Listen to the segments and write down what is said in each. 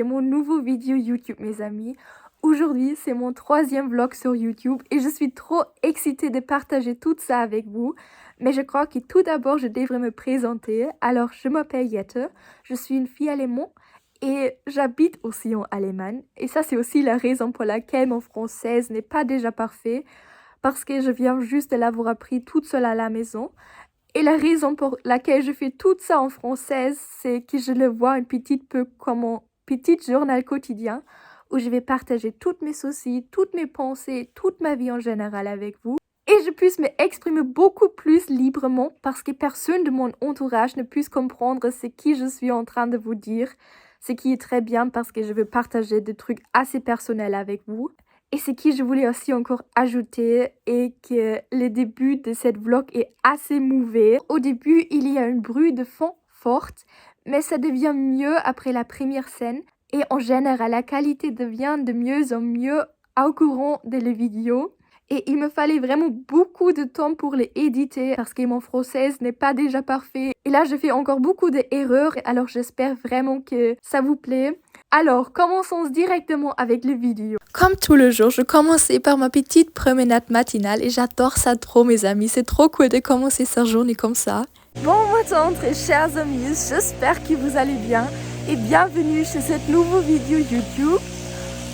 chez mon nouveau vidéo YouTube mes amis. Aujourd'hui c'est mon 3e vlog sur YouTube et je suis trop excitée de partager tout ça avec vous. Mais je crois que tout d'abord je devrais me présenter. Alors je m'appelle Jette, je suis une fille allemande et j'habite aussi en Allemagne. Et ça c'est aussi la raison pour laquelle mon français n'est pas déjà parfait. Parce que je viens juste de l'avoir appris toute seule à la maison. Et la raison pour laquelle je fais tout ça en français, c'est que je le vois un petit peu comme un petit journal quotidien où je vais partager toutes mes soucis, toutes mes pensées, toute ma vie en général avec vous. Et je puisse m'exprimer beaucoup plus librement parce que personne de mon entourage ne puisse comprendre ce que je suis en train de vous dire. Ce qui est très bien parce que je veux partager des trucs assez personnels avec vous. Et ce que je voulais aussi encore ajouter est que le début de cette vlog est assez mauvais. Au début, il y a un bruit de fond forte, mais ça devient mieux après la première scène. Et en général, la qualité devient de mieux en mieux au courant de la vidéo. Et il me fallait vraiment beaucoup de temps pour les éditer parce que mon français n'est pas déjà parfait. Et là, je fais encore beaucoup d'erreurs, alors j'espère vraiment que ça vous plaît. Alors, commençons directement avec les vidéos. Comme tout le jour, je commençais par ma petite promenade matinale et j'adore ça trop mes amis. C'est trop cool de commencer sa journée comme ça. Bon matin très chers amis, j'espère que vous allez bien et bienvenue chez cette nouvelle vidéo YouTube.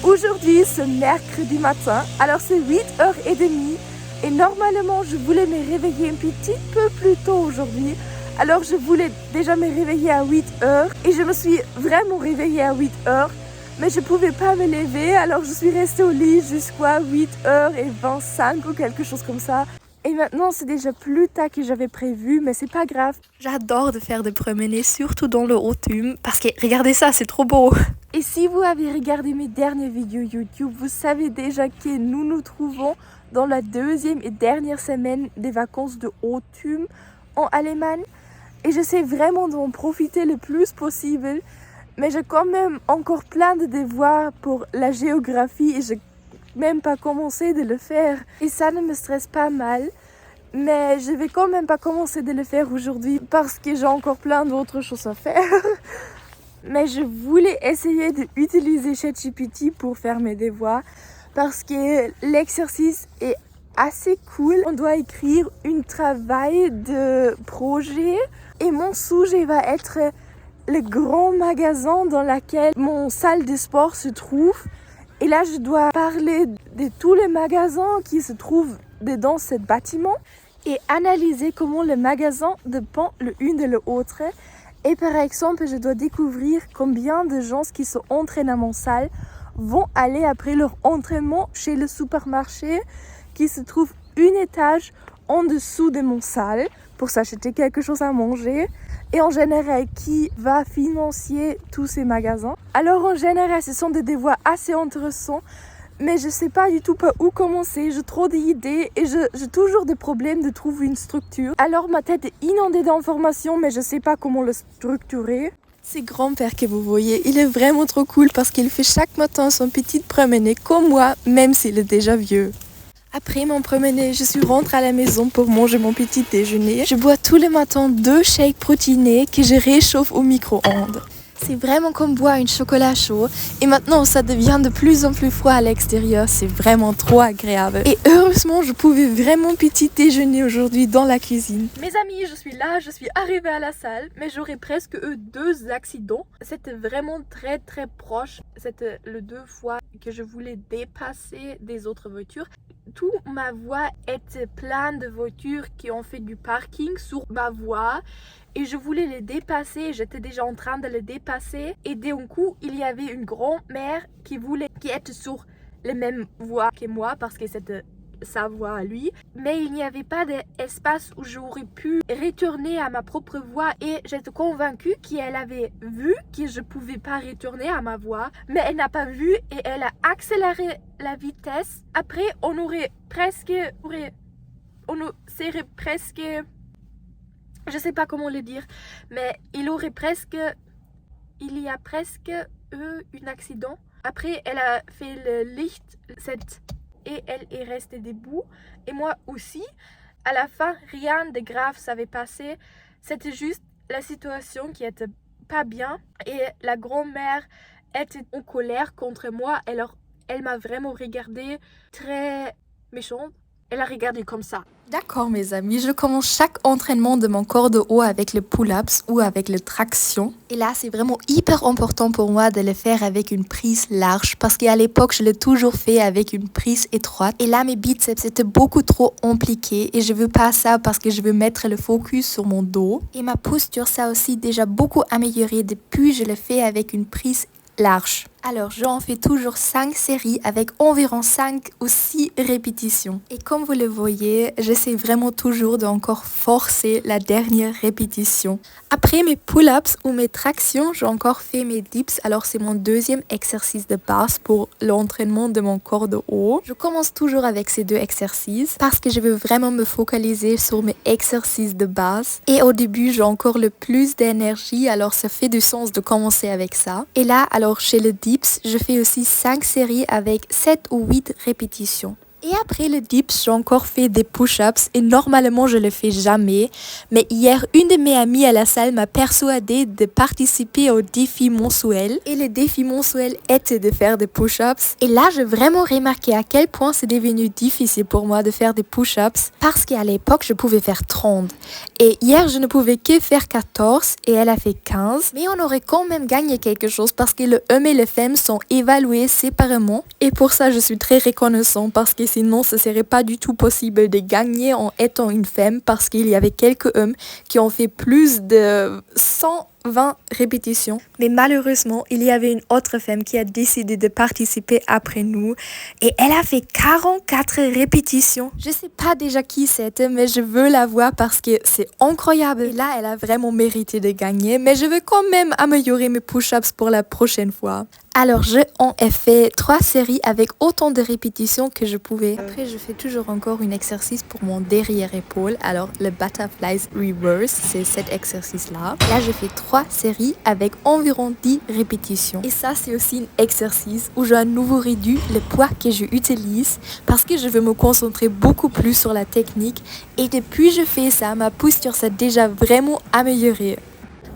Aujourd'hui, c'est mercredi matin, alors c'est 8h30 et normalement je voulais me réveiller un petit peu plus tôt aujourd'hui. Alors je voulais déjà me réveiller à 8h et je me suis vraiment réveillée à 8h. Mais je pouvais pas me lever, alors je suis restée au lit jusqu'à 8h25 ou quelque chose comme ça. Et maintenant c'est déjà plus tard que j'avais prévu, mais c'est pas grave. J'adore de faire des promenées, surtout dans le automne, parce que regardez ça, c'est trop beau. Et si vous avez regardé mes dernières vidéos YouTube, vous savez déjà que nous nous trouvons dans la 2e et dernière semaine des vacances de automne en Allemagne. Et j'essaie vraiment d'en profiter le plus possible. Mais j'ai quand même encore plein de devoirs pour la géographie et je n'ai même pas commencé de le faire. Et ça ne me stresse pas mal. Mais je vais quand même pas commencer de le faire aujourd'hui parce que j'ai encore plein d'autres choses à faire. Mais je voulais essayer d'utiliser ChatGPT pour faire mes devoirs parce que l'exercice est assez cool. On doit écrire un travail de projet et mon sujet va être le grand magasin dans lequel mon salle de sport se trouve. Et là, je dois parler de tous les magasins qui se trouvent dans ce bâtiment et analyser comment le magasin dépend l'une de l'autre. Et par exemple, je dois découvrir combien de gens qui se entraînent à mon salle vont aller après leur entraînement chez le supermarché qui se trouve un étage en dessous de mon salle pour s'acheter quelque chose à manger. Et en général, qui va financer tous ces magasins. Alors en général, ce sont des devoirs assez intéressants, mais je ne sais pas du tout par où commencer. J'ai trop d'idées et j'ai toujours des problèmes de trouver une structure. Alors ma tête est inondée d'informations, mais je ne sais pas comment le structurer. C'est grand-père que vous voyez, il est vraiment trop cool parce qu'il fait chaque matin son petite promenade comme moi, même s'il est déjà vieux. Après mon promenade, je suis rentrée à la maison pour manger mon petit déjeuner. Je bois tous les matins 2 shakes protéinés que je réchauffe au micro-ondes. C'est vraiment comme boire un chocolat chaud. Et maintenant, ça devient de plus en plus froid à l'extérieur. C'est vraiment trop agréable. Et heureusement, je pouvais vraiment petit déjeuner aujourd'hui dans la cuisine. Mes amis, je suis là, je suis arrivée à la salle, mais j'aurais presque eu 2 accidents. C'était vraiment très très proche. C'était les 2 fois que je voulais dépasser des autres voitures. Toute ma voie était pleine de voitures qui ont fait du parking sur ma voie et je voulais les dépasser, j'étais déjà en train de les dépasser et d'un coup il y avait une grand-mère qui était sur les mêmes voies que moi parce que c'était sa voie à lui, mais il n'y avait pas d'espace où j'aurais pu retourner à ma propre voie et j'étais convaincue qu'elle avait vu que je pouvais pas retourner à ma voie, mais elle n'a pas vu et elle a accéléré la vitesse. Après on serait presque, je sais pas comment le dire, mais il y a presque eu un accident. Après elle a fait le licht, et elle est restée debout et moi aussi. À la fin, rien de grave s'avait passé. C'était juste la situation qui était pas bien et la grand-mère était en colère contre moi. Alors, elle m'a vraiment regardée très méchante. Elle a regardé comme ça. D'accord mes amis, je commence chaque entraînement de mon corps de haut avec le pull-ups ou avec le traction. Et là, c'est vraiment hyper important pour moi de le faire avec une prise large parce qu'à l'époque, je l'ai toujours fait avec une prise étroite. Et là, mes biceps étaient beaucoup trop impliqués et je veux pas ça parce que je veux mettre le focus sur mon dos. Et ma posture, ça a aussi déjà beaucoup amélioré depuis que je le fais avec une prise large. Alors, j'en fais toujours 5 séries avec environ 5 ou 6 répétitions. Et comme vous le voyez, j'essaie vraiment toujours d'encore forcer la dernière répétition. Après mes pull-ups ou mes tractions, j'ai encore fait mes dips. Alors, c'est mon deuxième exercice de base pour l'entraînement de mon corps de haut. Je commence toujours avec ces deux exercices parce que je veux vraiment me focaliser sur mes exercices de base. Et au début, j'ai encore le plus d'énergie, alors ça fait du sens de commencer avec ça. Et là, alors chez le dips, je fais aussi 5 séries avec 7 ou 8 répétitions. Et après le dips, j'ai encore fait des push-ups et normalement je le fais jamais. Mais hier, une de mes amies à la salle m'a persuadée de participer au défi mensuel. Et le défi mensuel était de faire des push-ups. Et là, j'ai vraiment remarqué à quel point c'est devenu difficile pour moi de faire des push-ups. Parce qu'à l'époque, je pouvais faire 30. Et hier, je ne pouvais que faire 14 et elle a fait 15. Mais on aurait quand même gagné quelque chose parce que le homme et le femme sont évalués séparément. Et pour ça, je suis très reconnaissant parce que sinon ce serait pas du tout possible de gagner en étant une femme parce qu'il y avait quelques hommes qui ont fait plus de 120 répétitions. Mais malheureusement, il y avait une autre femme qui a décidé de participer après nous et elle a fait 44 répétitions. Je sais pas déjà qui c'était, mais je veux la voir parce que c'est incroyable. Et là, elle a vraiment mérité de gagner, mais je veux quand même améliorer mes push-ups pour la prochaine fois. Alors, je en ai fait 3 séries avec autant de répétitions que je pouvais. Après, je fais toujours encore un exercice pour mon derrière épaule. Alors, le Butterflies Reverse, c'est cet exercice-là. Là, je fais 3 séries avec environ 10 répétitions. Et ça, c'est aussi un exercice où j'ai à nouveau réduit le poids que j'utilise parce que je veux me concentrer beaucoup plus sur la technique. Et depuis que je fais ça, ma posture s'est déjà vraiment améliorée.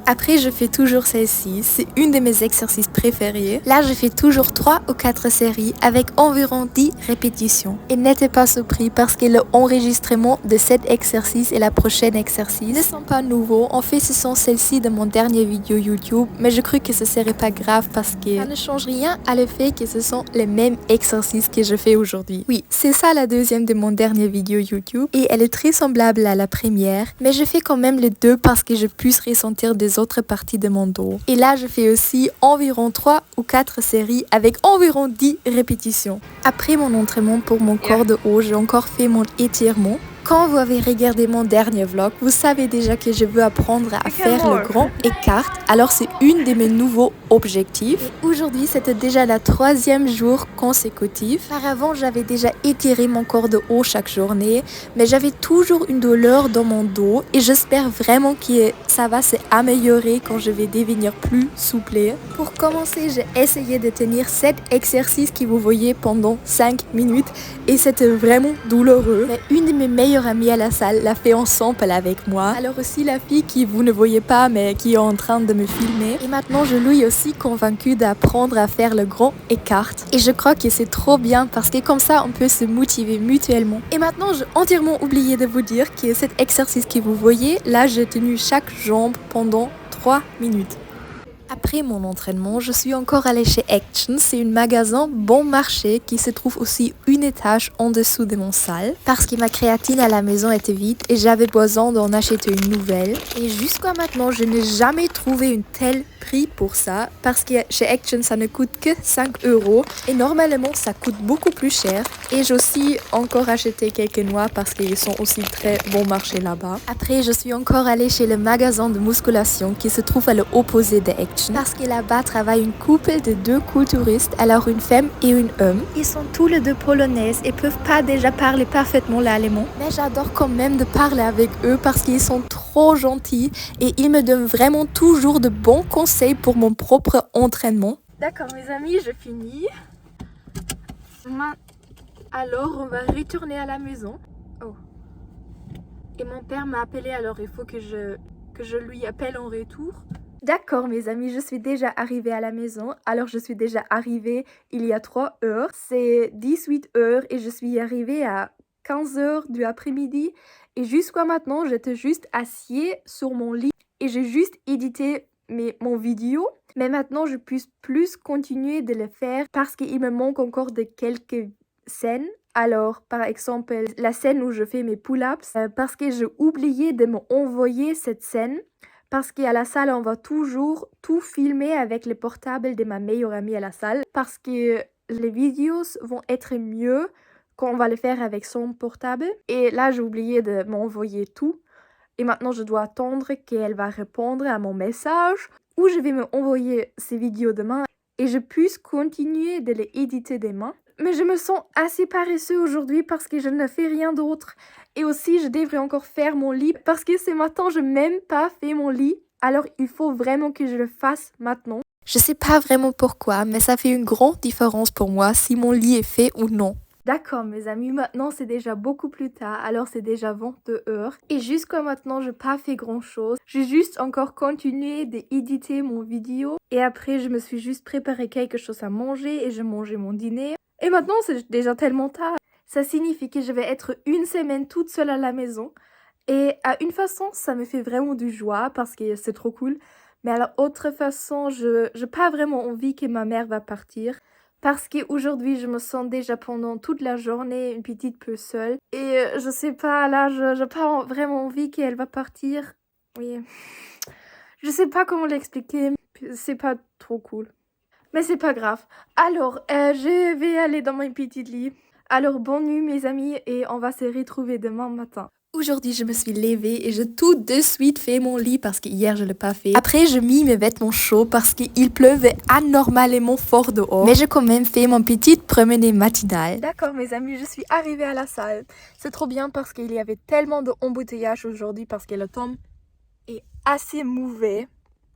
Après, je fais toujours celle-ci, c'est une de mes exercices préférés. Là, je fais toujours 3 ou 4 séries avec environ 10 répétitions. Et n'êtes pas surpris parce que l'enregistrement de cet exercice et la prochaine exercice ne sont pas nouveaux. En fait, ce sont celles-ci de mon dernier vidéo YouTube, mais je crois que ce serait pas grave parce que ça ne change rien à le fait que ce sont les mêmes exercices que je fais aujourd'hui. Oui, c'est ça la deuxième de mon dernier vidéo YouTube et elle est très semblable à la première, mais je fais quand même les deux parce que je puisse ressentir des autres parties de mon dos. Et là, je fais aussi environ 3 ou 4 séries avec environ 10 répétitions. Après mon entraînement pour mon corps de haut, j'ai encore fait mon étirement. Quand vous avez regardé mon dernier vlog, vous savez déjà que je veux apprendre à faire le grand écart. Alors c'est une de mes nouveaux objectifs. Aujourd'hui, c'était déjà la 3e jour consécutif. Auparavant, j'avais déjà étiré mon corps de haut chaque journée, mais j'avais toujours une douleur dans mon dos et j'espère vraiment que ça va s'améliorer quand je vais devenir plus souple. Pour commencer, j'ai essayé de tenir cet exercice que vous voyez pendant 5 minutes et c'était vraiment douloureux. Mais une de mes meilleures amie à la salle l'a fait ensemble avec moi. Alors aussi la fille qui vous ne voyez pas mais qui est en train de me filmer. Et maintenant je lui aussi convaincue d'apprendre à faire le grand écart. Et je crois que c'est trop bien parce que comme ça on peut se motiver mutuellement. Et maintenant j'ai entièrement oublié de vous dire que cet exercice que vous voyez, là j'ai tenu chaque jambe pendant 3 minutes. Après mon entraînement, je suis encore allée chez Action. C'est un magasin bon marché qui se trouve aussi une étage en dessous de mon salle parce que ma créatine à la maison était vide et j'avais besoin d'en acheter une nouvelle. Et jusqu'à maintenant, je n'ai jamais trouvé un tel prix pour ça parce que chez Action, ça ne coûte que 5 € et normalement, ça coûte beaucoup plus cher. Et j'ai aussi encore acheté quelques noix parce qu'ils sont aussi très bon marché là-bas. Après, je suis encore allée chez le magasin de musculation qui se trouve à l'opposé de Action. Parce que là-bas travaille une couple de 2 culturistes, alors une femme et un homme. Ils sont tous les deux polonaises et peuvent pas déjà parler parfaitement l'allemand. Mais j'adore quand même de parler avec eux parce qu'ils sont trop gentils et ils me donnent vraiment toujours de bons conseils pour mon propre entraînement. D'accord mes amis, je finis. Alors on va retourner à la maison. Oh. Et mon père m'a appelé, alors il faut que je lui appelle en retour. D'accord mes amis, je suis déjà arrivée à la maison. Alors je suis déjà arrivée il y a 3 heures. C'est 18 heures et je suis arrivée à 15 heures du après-midi. Et jusqu'à maintenant, j'étais juste assise sur mon lit et j'ai juste édité mon vidéo. Mais maintenant, je peux plus continuer de le faire parce qu'il me manque encore de quelques scènes. Alors, par exemple, la scène où je fais mes pull-ups, parce que j'ai oublié de m'envoyer cette scène. Parce qu'à la salle, on va toujours tout filmer avec le portable de ma meilleure amie à la salle. Parce que les vidéos vont être mieux quand on va les faire avec son portable. Et là, j'ai oublié de m'envoyer tout. Et maintenant, je dois attendre qu'elle va répondre à mon message. Ou je vais me envoyer ces vidéos demain. Et je puisse continuer de les éditer demain. Mais je me sens assez paresseux aujourd'hui parce que je ne fais rien d'autre. Et aussi, je devrais encore faire mon lit parce que ce matin, je n'ai même pas fait mon lit. Alors, il faut vraiment que je le fasse maintenant. Je sais pas vraiment pourquoi, mais ça fait une grande différence pour moi si mon lit est fait ou non. D'accord mes amis, maintenant c'est déjà beaucoup plus tard, alors c'est déjà 22 heures. Et jusqu'à maintenant, je n'ai pas fait grand chose. J'ai juste encore continué d'éditer mon vidéo. Et après, je me suis juste préparé quelque chose à manger et je mangeais mon dîner. Et maintenant, c'est déjà tellement tard. Ça signifie que je vais être une semaine toute seule à la maison. Et à une façon, ça me fait vraiment du joie parce que c'est trop cool. Mais à l'autre façon, je n'ai pas vraiment envie que ma mère va partir. Parce qu'aujourd'hui, je me sens déjà pendant toute la journée une petite peu seule. Et je sais pas, là, je n'ai pas vraiment envie qu'elle va partir. Oui. Je sais pas comment l'expliquer. C'est pas trop cool. Mais c'est pas grave. Alors, je vais aller dans mon petit lit. Alors, bonne nuit mes amis et on va se retrouver demain matin. Aujourd'hui, je me suis levée et j'ai tout de suite fait mon lit parce que hier, je ne l'ai pas fait. Après, j'ai mis mes vêtements chauds parce qu'il pleuvait anormalement fort dehors. Mais j'ai quand même fait mon petite promenade matinale. D'accord, mes amis, je suis arrivée à la salle. C'est trop bien parce qu'il y avait tellement d'embouteillages aujourd'hui parce que le temps est assez mauvais.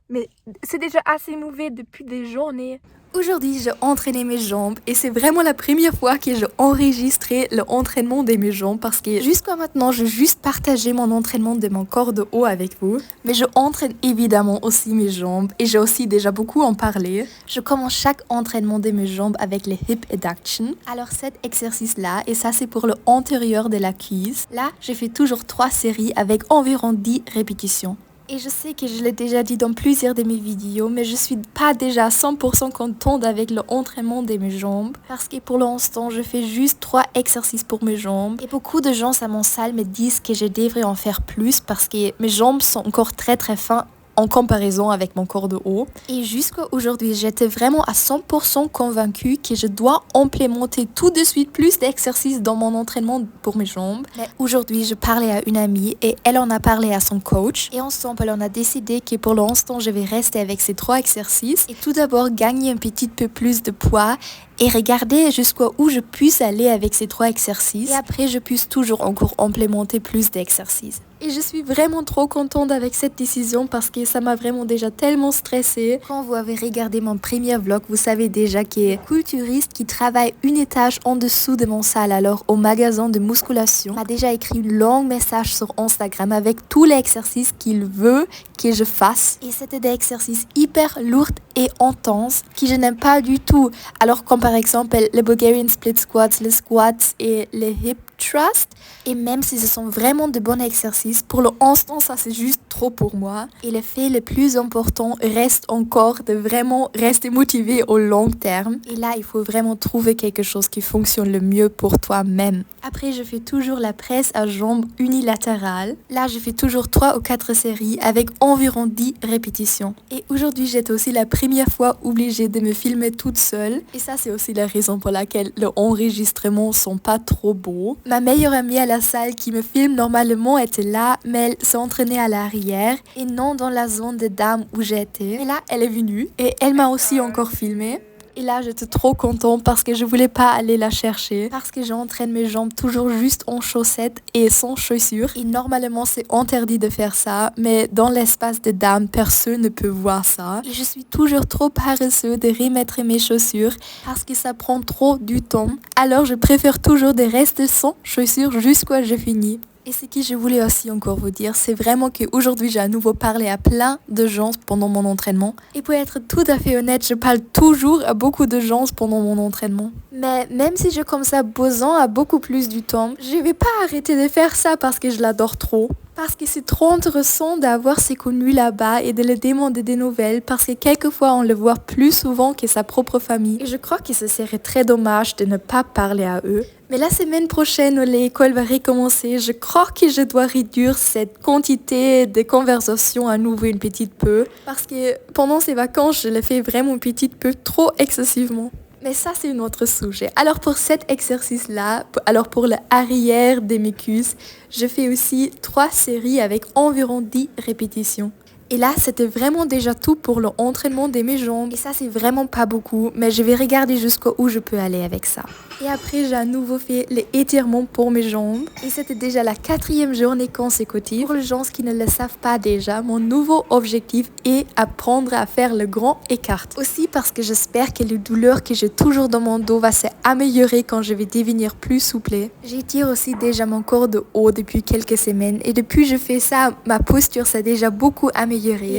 Mais c'est déjà assez mauvais depuis des journées. Aujourd'hui, j'ai entraîné mes jambes et c'est vraiment la première fois que j'ai enregistré l'entraînement de mes jambes parce que jusqu'à maintenant, j'ai juste partagé mon entraînement de mon corps de haut avec vous. Mais je entraîne évidemment aussi mes jambes et j'ai aussi déjà beaucoup en parlé. Je commence chaque entraînement de mes jambes avec les hip adduction. Alors cet exercice-là, et ça c'est pour le antérieur de la cuisse. Là, j'ai fait toujours 3 séries avec environ 10 répétitions. Et je sais que je l'ai déjà dit dans plusieurs de mes vidéos, mais je suis pas déjà 100% contente avec l'entraînement de mes jambes. Parce que pour l'instant, je fais juste 3 exercices pour mes jambes. Et beaucoup de gens à mon salle me disent que je devrais en faire plus parce que mes jambes sont encore très très fines en comparaison avec mon corps de haut. Et jusqu'à aujourd'hui, j'étais vraiment à 100% convaincue que je dois implémenter tout de suite plus d'exercices dans mon entraînement pour mes jambes. Mais aujourd'hui, je parlais à une amie et elle en a parlé à son coach. Et ensemble, on a décidé que pour l'instant, je vais rester avec ces 3 exercices. Et tout d'abord, gagner un petit peu plus de poids et regarder jusqu'où je puisse aller avec ces 3 exercices. Et après, je puisse toujours encore implémenter plus d'exercices. Et je suis vraiment trop contente avec cette décision parce que ça m'a vraiment déjà tellement stressée. Quand vous avez regardé mon premier vlog, vous savez déjà qu'il y a un culturiste qui travaille une étage en dessous de mon salle, alors au magasin de musculation, m'a déjà écrit un long message sur Instagram avec tous les exercices qu'il veut que je fasse. Et c'était des exercices hyper lourds et intenses que je n'aime pas du tout. Alors comme par exemple les Bulgarian split squats, les squats et les hip thrust. Et même si ce sont vraiment de bons exercices, pour l'instant, ça c'est juste trop pour moi. Et le fait le plus important reste encore de vraiment rester motivé au long terme. Et là, il faut vraiment trouver quelque chose qui fonctionne le mieux pour toi-même. Après, je fais toujours la presse à jambes unilatérale. Là, je fais toujours 3 ou 4 séries avec environ 10 répétitions. Et aujourd'hui, j'étais aussi la première fois obligée de me filmer toute seule. Et ça, c'est aussi la raison pour laquelle les enregistrements sont pas trop beaux. Ma meilleure amie à la salle qui me filme normalement était là, mais elle s'est entraînée à l'arrière et non dans la zone de dames où j'étais. Et là, elle est venue et elle m'a aussi encore filmé. Et là, j'étais trop contente parce que je voulais pas aller la chercher. Parce que j'entraîne mes jambes toujours juste en chaussettes et sans chaussures. Et normalement, c'est interdit de faire ça. Mais dans l'espace de dames, personne ne peut voir ça. Et je suis toujours trop paresseuse de remettre mes chaussures parce que ça prend trop du temps. Alors, je préfère toujours de rester sans chaussures jusqu'à ce que je finis. Et ce que je voulais aussi encore vous dire, c'est vraiment qu'aujourd'hui j'ai à nouveau parlé à plein de gens pendant mon entraînement. Et pour être tout à fait honnête, je parle toujours à beaucoup de gens pendant mon entraînement. Mais même si je comme ça besoin à beaucoup plus du temps, je vais pas arrêter de faire ça parce que je l'adore trop. Parce que c'est trop intéressant d'avoir ses connus là-bas et de leur demander des nouvelles parce que quelquefois on le voit plus souvent que sa propre famille. Et je crois que ce serait très dommage de ne pas parler à eux. Mais la semaine prochaine où l'école va recommencer, je crois que je dois réduire cette quantité de conversation à nouveau une petite peu. Parce que pendant ces vacances, je le fais vraiment un petit peu trop excessivement. Mais ça, c'est un autre sujet. Alors pour cet exercice-là, alors pour le arrière des mes cuisses, je fais aussi 3 séries avec environ 10 répétitions. Et là, c'était vraiment déjà tout pour l'entraînement de mes jambes. Et ça, c'est vraiment pas beaucoup, mais je vais regarder jusqu'où je peux aller avec ça. Et après, j'ai à nouveau fait les étirements pour mes jambes. Et c'était déjà la 4e journée consécutive. Pour les gens qui ne le savent pas déjà, mon nouveau objectif est apprendre à faire le grand écart. Aussi parce que j'espère que les douleurs que j'ai toujours dans mon dos va s'améliorer quand je vais devenir plus souple. J'étire aussi déjà mon corps de haut depuis quelques semaines. Et depuis que je fais ça, ma posture s'est déjà beaucoup améliorée.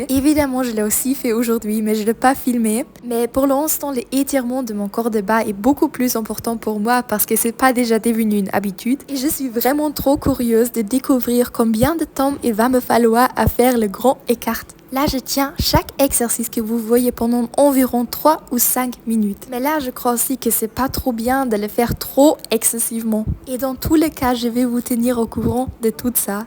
Et évidemment, je l'ai aussi fait aujourd'hui, mais je ne l'ai pas filmé. Mais pour l'instant, les étirements de mon corps de bas est beaucoup plus important pour moi parce que c'est pas déjà devenu une habitude. Et je suis vraiment trop curieuse de découvrir combien de temps il va me falloir à faire le grand écart. Là, je tiens chaque exercice que vous voyez pendant environ 3 ou 5 minutes. Mais là, je crois aussi que c'est pas trop bien de le faire trop excessivement. Et dans tous les cas, je vais vous tenir au courant de tout ça.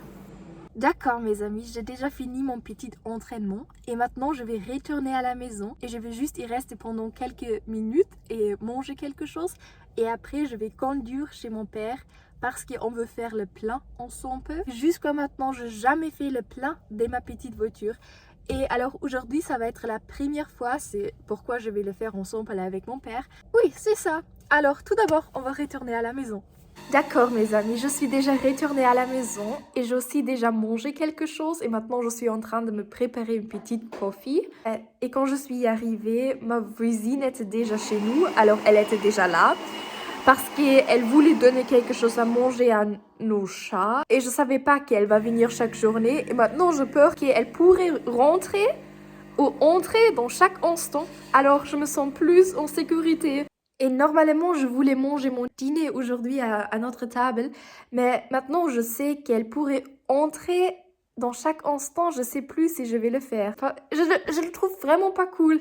D'accord mes amis, j'ai déjà fini mon petit entraînement et maintenant je vais retourner à la maison et je vais juste y rester pendant quelques minutes et manger quelque chose et après je vais conduire chez mon père parce qu'on veut faire le plein ensemble. Jusqu'à maintenant, je n'ai jamais fait le plein de ma petite voiture. Et alors aujourd'hui, ça va être la première fois, c'est pourquoi je vais le faire ensemble avec mon père. Oui, c'est ça. Alors tout d'abord, on va retourner à la maison. D'accord mes amis, je suis déjà retournée à la maison et j'ai aussi déjà mangé quelque chose et maintenant je suis en train de me préparer une petite coffee. Et quand je suis arrivée, ma voisine était déjà chez nous, alors elle était déjà là parce qu'elle voulait donner quelque chose à manger à nos chats et je savais pas qu'elle va venir chaque journée et maintenant j'ai peur qu'elle pourrait rentrer ou entrer dans chaque instant, alors je me sens plus en sécurité. Et normalement, je voulais manger mon dîner aujourd'hui à notre table, mais maintenant je sais qu'elle pourrait entrer dans chaque instant, je sais plus si je vais le faire. Enfin, je le trouve vraiment pas cool.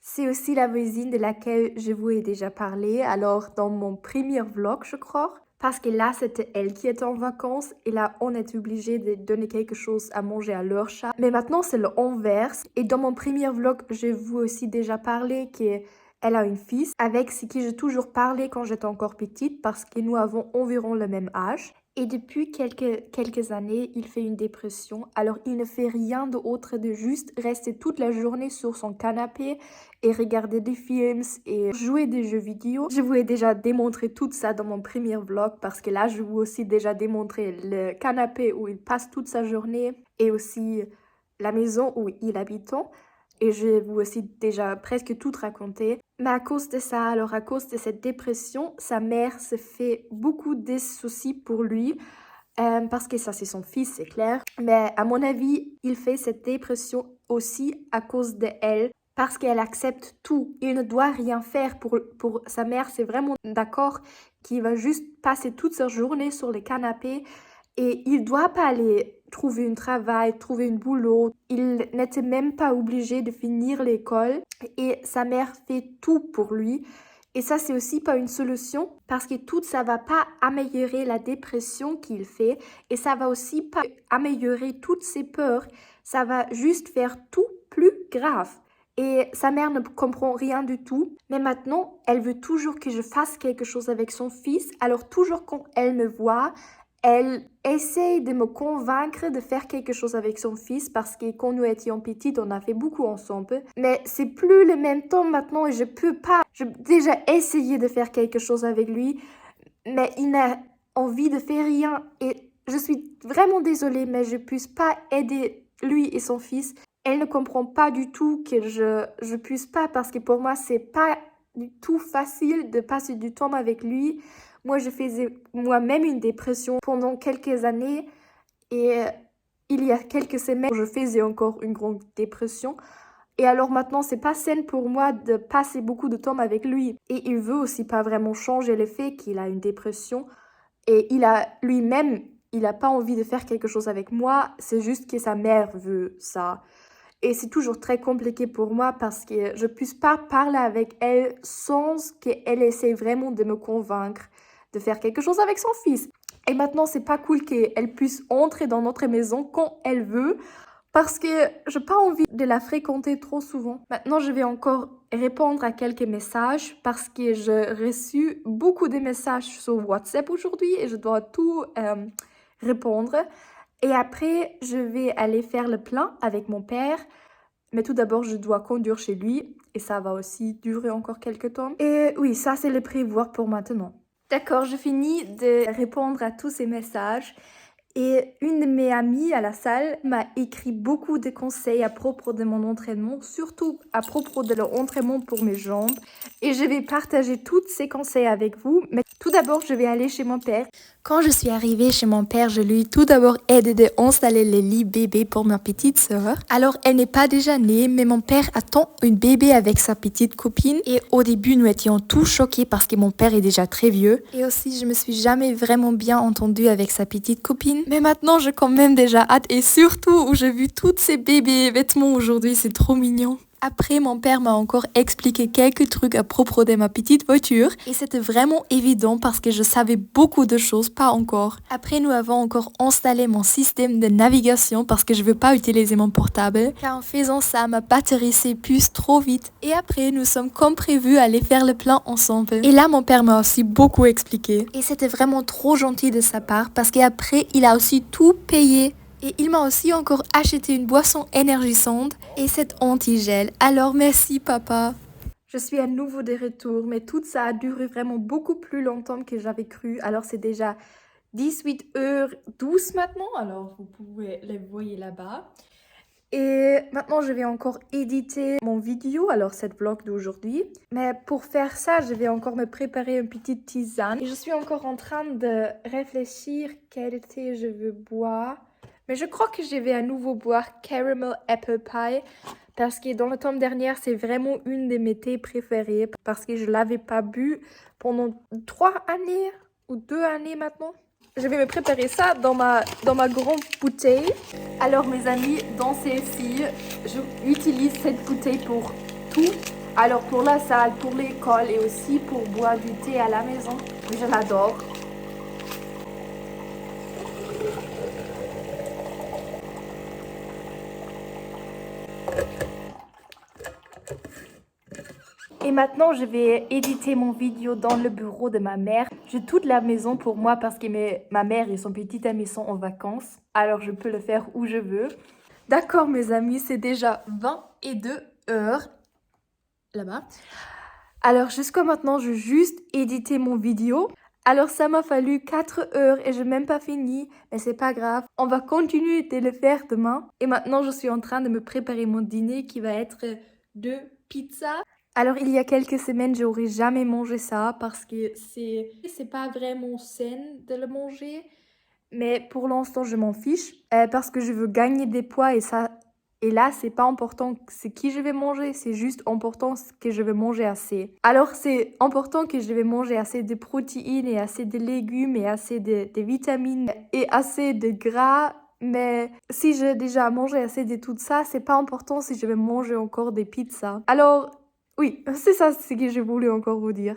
C'est aussi la voisine de laquelle je vous ai déjà parlé, alors dans mon premier vlog, je crois. Parce que là, c'était elle qui était en vacances et là, on est obligé de donner quelque chose à manger à leur chat. Mais maintenant, c'est l'inverse. Et dans mon premier vlog, je vous aussi déjà parlé qu'elle a une fille avec qui j'ai toujours parlé quand j'étais encore petite parce que nous avons environ le même âge. Et depuis quelques années, il fait une dépression. Alors, il ne fait rien d'autre de juste rester toute la journée sur son canapé et regarder des films et jouer des jeux vidéo. Je vous ai déjà démontré tout ça dans mon premier vlog parce que là, je vous ai aussi déjà démontré le canapé où il passe toute sa journée et aussi la maison où il habite. Et je vous aussi déjà presque tout raconté. Mais à cause de ça, alors à cause de cette dépression, sa mère se fait beaucoup de soucis pour lui. Parce que ça, c'est son fils, c'est clair. Mais à mon avis, il fait cette dépression aussi à cause de elle. Parce qu'elle accepte tout. Il ne doit rien faire pour sa mère. C'est vraiment d'accord qu'il va juste passer toute sa journée sur le canapé. Et il ne doit pas aller trouver un travail, trouver un boulot. Il n'était même pas obligé de finir l'école. Et sa mère fait tout pour lui. Et ça, c'est aussi pas une solution parce que tout ça va pas améliorer la dépression qu'il fait. Et ça va aussi pas améliorer toutes ses peurs. Ça va juste faire tout plus grave. Et sa mère ne comprend rien du tout. Mais maintenant, elle veut toujours que je fasse quelque chose avec son fils. Alors toujours quand elle me voit, elle essaye de me convaincre de faire quelque chose avec son fils parce que quand nous étions petites, on a fait beaucoup ensemble. Mais c'est plus le même temps maintenant et je peux pas. J'ai déjà essayé de faire quelque chose avec lui, mais il n'a envie de faire rien. Et je suis vraiment désolée, mais je ne puisse pas aider lui et son fils. Elle ne comprend pas du tout que je puisse pas parce que pour moi, c'est pas du tout facile de passer du temps avec lui Moi, je faisais moi-même une dépression pendant quelques années et il y a quelques semaines, je faisais encore une grande dépression. Et alors maintenant, c'est pas sain pour moi de passer beaucoup de temps avec lui. Et il veut aussi pas vraiment changer le fait qu'il a une dépression. Et il a lui-même, il a pas envie de faire quelque chose avec moi. C'est juste que sa mère veut ça. Et c'est toujours très compliqué pour moi parce que je ne puisse pas parler avec elle sans qu'elle essaie vraiment de me convaincre de faire quelque chose avec son fils. Et maintenant, c'est pas cool qu'elle puisse entrer dans notre maison quand elle veut parce que j'ai pas envie de la fréquenter trop souvent. Maintenant, je vais encore répondre à quelques messages parce que j'ai reçu beaucoup de messages sur WhatsApp aujourd'hui et je dois tout répondre. Et après, je vais aller faire le plein avec mon père. Mais tout d'abord, je dois conduire chez lui et ça va aussi durer encore quelques temps. Et oui, ça, c'est le prévoir pour maintenant. D'accord, je finis de répondre à tous ces messages. Et une de mes amies à la salle m'a écrit beaucoup de conseils à propos de mon entraînement, surtout à propos de l'entraînement pour mes jambes. Et je vais partager tous ces conseils avec vous. Mais tout d'abord, je vais aller chez mon père. Quand je suis arrivée chez mon père, je lui ai tout d'abord aidé d'installer le lit bébé pour ma petite sœur. Alors, elle n'est pas déjà née, mais mon père attend une bébé avec sa petite copine. Et au début, nous étions tous choqués parce que mon père est déjà très vieux. Et aussi, je me suis jamais vraiment bien entendue avec sa petite copine. Mais maintenant, j'ai quand même déjà hâte et surtout où j'ai vu toutes ces bébés vêtements aujourd'hui, c'est trop mignon. Après, mon père m'a encore expliqué quelques trucs à propos de ma petite voiture et c'était vraiment évident parce que je savais beaucoup de choses, pas encore. Après, nous avons encore installé mon système de navigation parce que je veux pas utiliser mon portable car en faisant ça, ma batterie s'épuise trop vite. Et après, nous sommes comme prévu aller faire le plein ensemble. Et là, mon père m'a aussi beaucoup expliqué. Et c'était vraiment trop gentil de sa part parce qu'après, il a aussi tout payé. Et il m'a aussi encore acheté une boisson énergisante et cet anti-gel. Alors merci papa. Je suis à nouveau de retour, mais tout ça a duré vraiment beaucoup plus longtemps que j'avais cru. Alors c'est déjà 18h12 maintenant, alors vous pouvez les voir là-bas. Et maintenant, je vais encore éditer mon vidéo, alors cette vlog d'aujourd'hui. Mais pour faire ça, je vais encore me préparer une petite tisane. Et je suis encore en train de réfléchir quel thé je veux boire. Mais je crois que je vais à nouveau boire Caramel Apple Pie. Parce que dans le temps dernier, c'est vraiment une de mes thés préférés. Parce que je ne l'avais pas bu pendant 3 années ou 2 années maintenant. Je vais me préparer ça dans ma grande bouteille. Alors mes amis, dans celle-ci, j'utilise cette bouteille pour tout. Alors pour la salle, pour l'école et aussi pour boire du thé à la maison. Je l'adore. Et maintenant, je vais éditer mon vidéo dans le bureau de ma mère. J'ai toute la maison pour moi parce que ma mère et son petit ami sont en vacances. Alors, je peux le faire où je veux. D'accord, mes amis, c'est déjà 22h là-bas. Alors, jusqu'à maintenant, je juste édité mon vidéo. Alors, ça m'a fallu 4 heures et je n'ai même pas fini. Mais c'est pas grave. On va continuer de le faire demain. Et maintenant, je suis en train de me préparer mon dîner qui va être 2 pizzas. Alors, il y a quelques semaines, j'aurais jamais mangé ça parce que c'est pas vraiment sain de le manger. Mais pour l'instant, je m'en fiche parce que je veux gagner des poids et là, c'est pas important c'est qui je vais manger, c'est juste important que je vais manger assez. Alors, c'est important que je vais manger assez de protéines et assez de légumes et assez de vitamines et assez de gras. Mais si j'ai déjà mangé assez de tout ça, c'est pas important si je vais manger encore des pizzas. Alors, oui, c'est ça ce que j'ai voulu encore vous dire.